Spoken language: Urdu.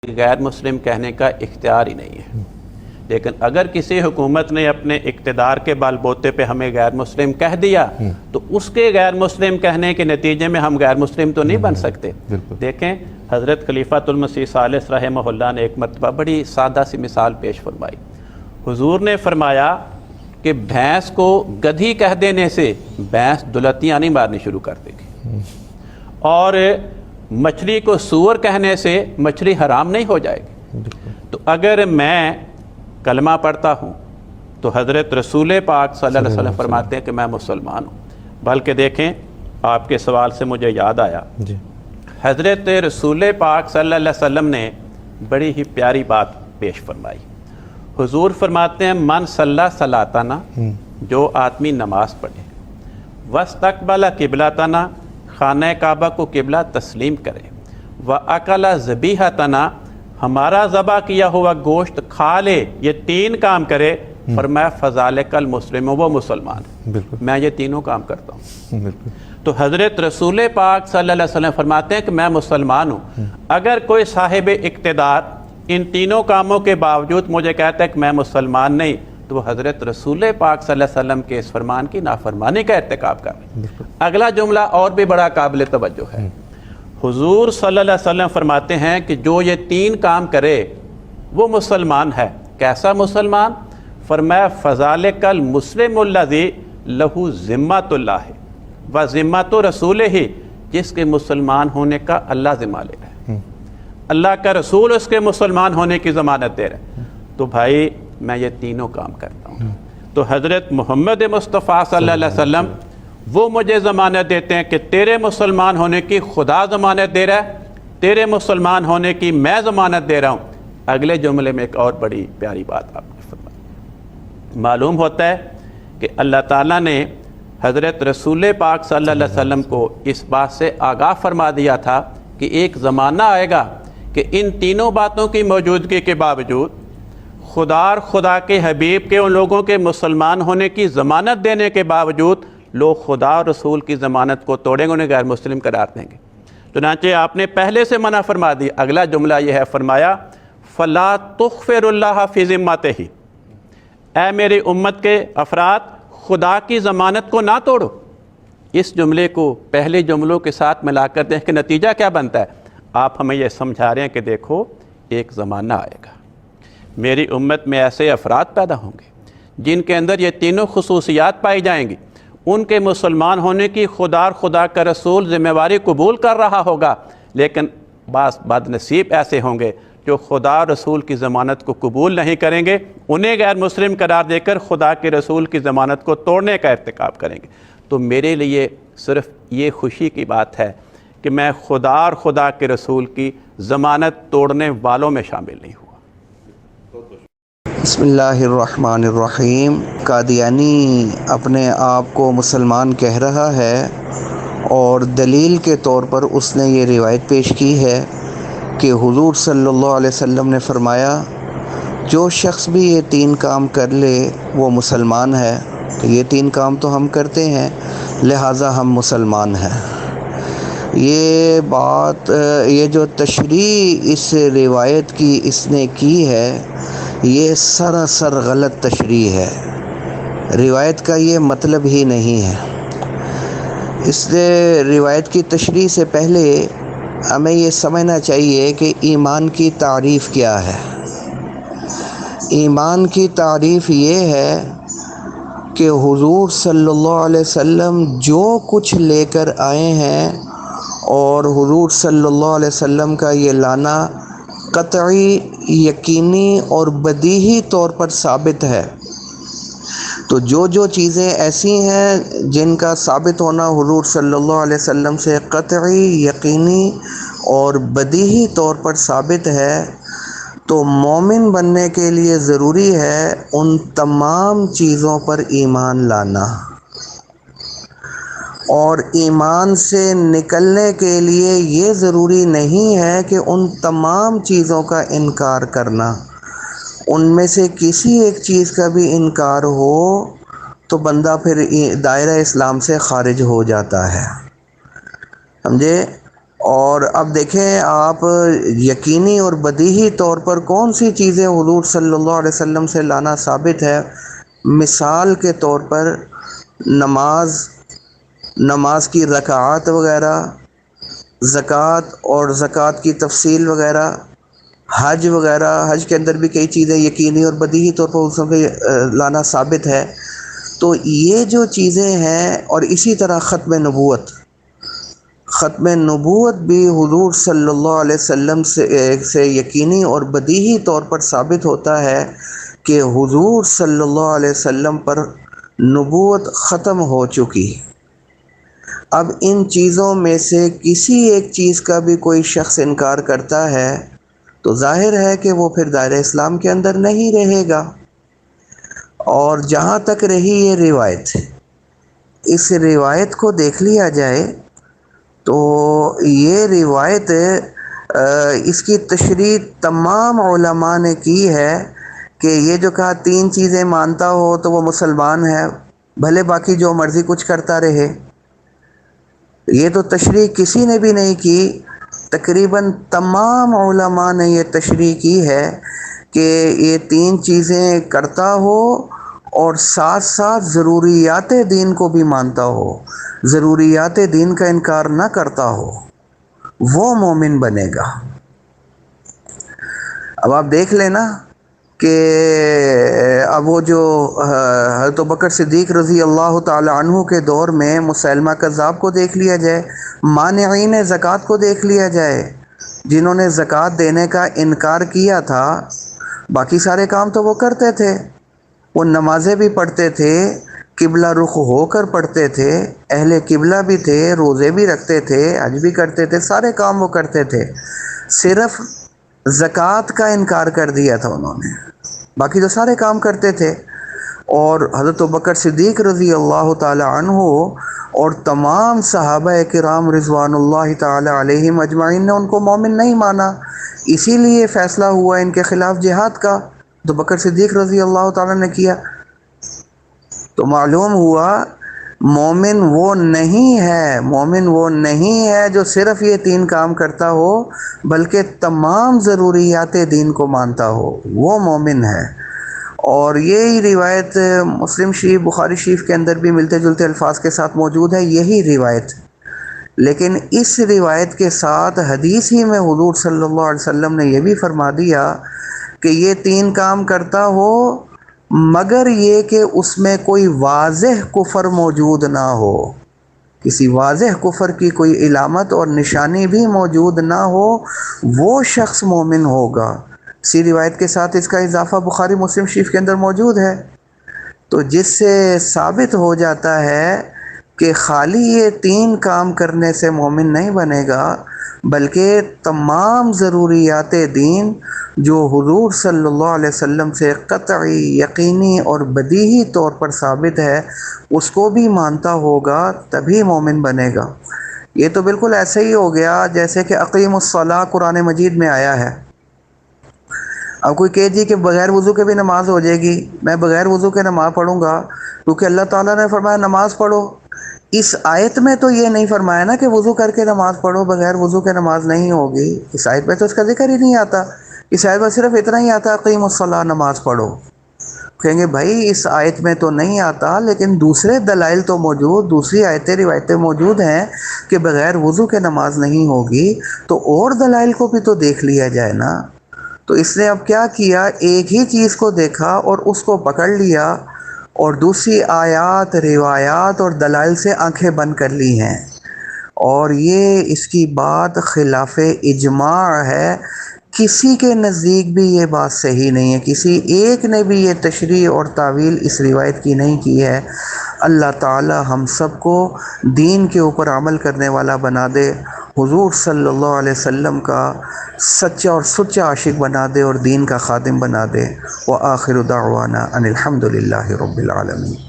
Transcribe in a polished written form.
غیر مسلم کہنے کا اختیار ہی نہیں ہے، لیکن اگر کسی حکومت نے اپنے اقتدار کے بال بوتے پہ ہمیں غیر مسلم کہہ دیا تو اس کے غیر مسلم کہنے کے نتیجے میں ہم غیر مسلم تو نہیں بن سکتے۔ دیکھیں حضرت خلیفۃ المسیح ثالث رحمہ اللہ نے ایک مرتبہ بڑی سادہ سی مثال پیش فرمائی۔ حضور نے فرمایا کہ بھینس کو گدھی کہہ دینے سے بھینس دلتیاں نہیں مارنی شروع کر دے گی، اور مچھلی کو سور کہنے سے مچھلی حرام نہیں ہو جائے گی۔ تو اگر میں کلمہ پڑھتا ہوں تو حضرت رسول پاک صلی اللہ علیہ وسلم فرماتے ہیں کہ میں مسلمان ہوں۔ بلکہ دیکھیں آپ کے سوال سے مجھے یاد آیا، حضرت رسول پاک صلی اللہ علیہ وسلم نے بڑی ہی پیاری بات پیش فرمائی۔ حضور فرماتے ہیں من صلی صلاتنا، جو آدمی نماز پڑھے، واستقبل قبلتنا، خانہ کعبہ کو قبلہ تسلیم کرے، واکل ذبیحتنا، ہمارا ذبح کیا ہوا گوشت کھا لے، یہ تین کام کرے، فرمایا فذالک المسلم، وہ مسلمان ہے۔ میں یہ تینوں کام کرتا ہوں۔ تو حضرت رسول پاک صلی اللہ علیہ وسلم فرماتے ہیں کہ میں مسلمان ہوں۔ اگر کوئی صاحب اقتدار ان تینوں کاموں کے باوجود مجھے کہتا ہے کہ میں مسلمان نہیں، تو وہ حضرت رسول پاک صلی اللہ علیہ وسلم کے اس فرمان کی نافرمانی کا ارتکاب کر رہے ہیں۔ اگلا جملہ اور بھی بڑا قابل توجہ ہے۔ حضور صلی اللہ علیہ وسلم فرماتے ہیں کہ جو یہ تین کام کرے وہ مسلمان ہے۔ کیسا مسلمان؟ فرمایا فذالک المسلم الذی لہ ذمۃ اللہ و ذمۃ رسولہ، جس کے مسلمان ہونے کا اللہ ذمہ لے رہا ہے، اللہ کا رسول اس کے مسلمان ہونے کی ضمانت دے رہے ہیں۔ تو بھائی میں یہ تینوں کام کرتا ہوں۔ تو حضرت محمد مصطفیٰ صلی اللہ علیہ وسلم وہ مجھے ضمانت دیتے ہیں کہ تیرے مسلمان ہونے کی خدا ضمانت دے رہا ہے، تیرے مسلمان ہونے کی میں ضمانت دے رہا ہوں۔ اگلے جملے میں ایک اور بڑی پیاری بات آپ نے فرمائی۔ معلوم ہوتا ہے کہ اللہ تعالیٰ نے حضرت رسول پاک صلی اللہ علیہ وسلم کو اس بات سے آگاہ فرما دیا تھا کہ ایک زمانہ آئے گا کہ ان تینوں باتوں کی موجودگی کے باوجود خدا اور خدا کے حبیب کے ان لوگوں کے مسلمان ہونے کی ضمانت دینے کے باوجود لوگ خدا اور رسول کی ضمانت کو توڑیں گے، انہیں غیر مسلم قرار دیں گے۔ چنانچہ آپ نے پہلے سے منع فرما دی۔ اگلا جملہ یہ ہے، فرمایا فلا تغفر اللہ فی ذمتہ، اے میری امت کے افراد خدا کی ضمانت کو نہ توڑو۔ اس جملے کو پہلے جملوں کے ساتھ ملا کر دیکھ کے نتیجہ کیا بنتا ہے؟ آپ ہمیں یہ سمجھا رہے ہیں کہ دیکھو ایک زمانہ آئے گا، میری امت میں ایسے افراد پیدا ہوں گے جن کے اندر یہ تینوں خصوصیات پائی جائیں گی۔ ان کے مسلمان ہونے کی خدا اور خدا کا رسول ذمہ داری قبول کر رہا ہوگا، لیکن بعض بد نصیب ایسے ہوں گے جو خدا اور رسول کی ضمانت کو قبول نہیں کریں گے، انہیں غیر مسلم قرار دے کر خدا کے رسول کی ضمانت کو توڑنے کا ارتکاب کریں گے۔ تو میرے لیے صرف یہ خوشی کی بات ہے کہ میں خدا اور خدا کے رسول کی ضمانت توڑنے والوں میں شامل نہیں ہوا۔ بسم اللہ الرحمن الرحیم۔ قادیانی اپنے آپ کو مسلمان کہہ رہا ہے اور دلیل کے طور پر اس نے یہ روایت پیش کی ہے کہ حضور صلی اللہ علیہ وسلم نے فرمایا جو شخص بھی یہ تین کام کر لے وہ مسلمان ہے، کہ یہ تین کام تو ہم کرتے ہیں لہٰذا ہم مسلمان ہیں۔ یہ بات، یہ جو تشریح اس روایت کی اس نے کی ہے، یہ سراسر غلط تشریح ہے۔ روایت کا یہ مطلب ہی نہیں ہے۔ اس روایت کی تشریح سے پہلے ہمیں یہ سمجھنا چاہیے کہ ایمان کی تعریف کیا ہے۔ ایمان کی تعریف یہ ہے کہ حضور صلی اللہ علیہ وسلم جو کچھ لے کر آئے ہیں اور حضور صلی اللہ علیہ وسلم کا یہ لانا قطعی، یقینی اور بدیہی طور پر ثابت ہے۔ تو جو چیزیں ایسی ہیں جن کا ثابت ہونا حضور صلی اللہ علیہ وسلم سے قطعی، یقینی اور بدیہی طور پر ثابت ہے، تو مومن بننے کے لیے ضروری ہے ان تمام چیزوں پر ایمان لانا، اور ایمان سے نکلنے کے لیے یہ ضروری نہیں ہے کہ ان تمام چیزوں کا انکار کرنا۔ ان میں سے کسی ایک چیز کا بھی انکار ہو تو بندہ پھر دائرہ اسلام سے خارج ہو جاتا ہے، سمجھے؟ اور اب دیکھیں آپ، یقینی اور بدیہی طور پر کون سی چیزیں حضور صلی اللہ علیہ وسلم سے لانا ثابت ہے؟ مثال کے طور پر نماز کی رکعات وغیرہ، زکوٰۃ اور زکوٰۃ کی تفصیل وغیرہ، حج وغیرہ. حج کے اندر بھی کئی چیزیں یقینی اور بدیہی طور پر اس میں لانا ثابت ہے. تو یہ جو چیزیں ہیں، اور اسی طرح ختم نبوت بھی حضور صلی اللہ علیہ وسلم سے یقینی اور بدیہی طور پر ثابت ہوتا ہے کہ حضور صلی اللہ علیہ وسلم پر نبوت ختم ہو چکی. اب ان چیزوں میں سے کسی ایک چیز کا بھی کوئی شخص انکار کرتا ہے تو ظاہر ہے کہ وہ پھر دائرہ اسلام کے اندر نہیں رہے گا. اور جہاں تک رہی یہ روایت، اس روایت کو دیکھ لیا جائے تو یہ روایت، اس کی تشریح تمام علماء نے کی ہے کہ یہ جو کہا 3 چیزیں مانتا ہو تو وہ مسلمان ہے، بھلے باقی جو مرضی کچھ کرتا رہے. یہ تو تشریح کسی نے بھی نہیں کی. تقریباً تمام علماء نے یہ تشریح کی ہے کہ یہ 3 چیزیں کرتا ہو اور ساتھ ساتھ ضروریات دین کو بھی مانتا ہو، ضروریات دین کا انکار نہ کرتا ہو، وہ مومن بنے گا. اب آپ دیکھ لینا کہ اب وہ جو حضرت ابوبکر صدیق رضی اللہ تعالی عنہ کے دور میں مسیلمہ کذاب کو دیکھ لیا جائے، مانعین زکوٰۃ کو دیکھ لیا جائے، جنہوں نے زکوٰۃ دینے کا انکار کیا تھا. باقی سارے کام تو وہ کرتے تھے، وہ نمازیں بھی پڑھتے تھے، قبلہ رخ ہو کر پڑھتے تھے، اہل قبلہ بھی تھے، روزے بھی رکھتے تھے، حج بھی کرتے تھے، سارے کام وہ کرتے تھے. صرف زکوٰۃ کا انکار کر دیا تھا انہوں نے، باقی تو سارے کام کرتے تھے. اور حضرت ابوبکر صدیق رضی اللہ تعالی عنہ اور تمام صحابہ کرام رضوان اللہ تعالی علیہم اجمعین نے ان کو مومن نہیں مانا. اسی لیے فیصلہ ہوا ان کے خلاف جہاد کا، تو ابوبکر صدیق رضی اللہ تعالی نے کیا. تو معلوم ہوا مومن وہ نہیں ہے جو صرف یہ 3 کام کرتا ہو، بلکہ تمام ضروریات دین کو مانتا ہو، وہ مومن ہے. اور یہی روایت مسلم شریف، بخاری شریف کے اندر بھی ملتے جلتے الفاظ کے ساتھ موجود ہے، یہی روایت. لیکن اس روایت کے ساتھ حدیث ہی میں حضور صلی اللہ علیہ وسلم نے یہ بھی فرما دیا کہ یہ 3 کام کرتا ہو مگر یہ کہ اس میں کوئی واضح کفر موجود نہ ہو، کسی واضح کفر کی کوئی علامت اور نشانی بھی موجود نہ ہو، وہ شخص مومن ہوگا. اسی روایت کے ساتھ اس کا اضافہ بخاری مسلم شریف کے اندر موجود ہے. تو جس سے ثابت ہو جاتا ہے کہ خالی یہ 3 کام کرنے سے مومن نہیں بنے گا، بلکہ تمام ضروریات دین جو حضور صلی اللہ علیہ وسلم سے قطعی، یقینی اور بدیہی طور پر ثابت ہے، اس کو بھی مانتا ہوگا تبھی مومن بنے گا. یہ تو بالکل ایسے ہی ہو گیا جیسے کہ اقیم الصلاۃ قرآن مجید میں آیا ہے. اب کوئی کہے جی کہ بغیر وضو کے بھی نماز ہو جائے گی، میں بغیر وضو کے نماز پڑھوں گا، کیونکہ اللہ تعالیٰ نے فرمایا نماز پڑھو. اس آیت میں تو یہ نہیں فرمایا نا کہ وضو کر کے نماز پڑھو، بغیر وضو کے نماز نہیں ہوگی. اس آیت میں تو اس کا ذکر ہی نہیں آتا. اس آیت میں صرف اتنا ہی آتا اقیم الصلاۃ، نماز پڑھو. کہیں گے بھائی اس آیت میں تو نہیں آتا، لیکن دوسرے دلائل تو موجود، دوسری آیتیں، روایتیں موجود ہیں کہ بغیر وضو کے نماز نہیں ہوگی. تو اور دلائل کو بھی تو دیکھ لیا جائے نا. تو اس نے اب کیا کیا، ایک ہی چیز کو دیکھا اور اس کو پکڑ لیا، اور دوسری آیات، روایات اور دلائل سے آنکھیں بند کر لی ہیں. اور یہ اس کی بات خلاف اجماع ہے. کسی کے نزدیک بھی یہ بات صحیح نہیں ہے، کسی ایک نے بھی یہ تشریح اور تعویل اس روایت کی نہیں کی ہے. اللہ تعالی ہم سب کو دین کے اوپر عمل کرنے والا بنا دے، حضور صلی اللہ علیہ وسلم کا سچا اور سچا عاشق بنا دے اور دین کا خادم بنا دے. وآخر دعوانا ان الحمد للہ رب العالمین.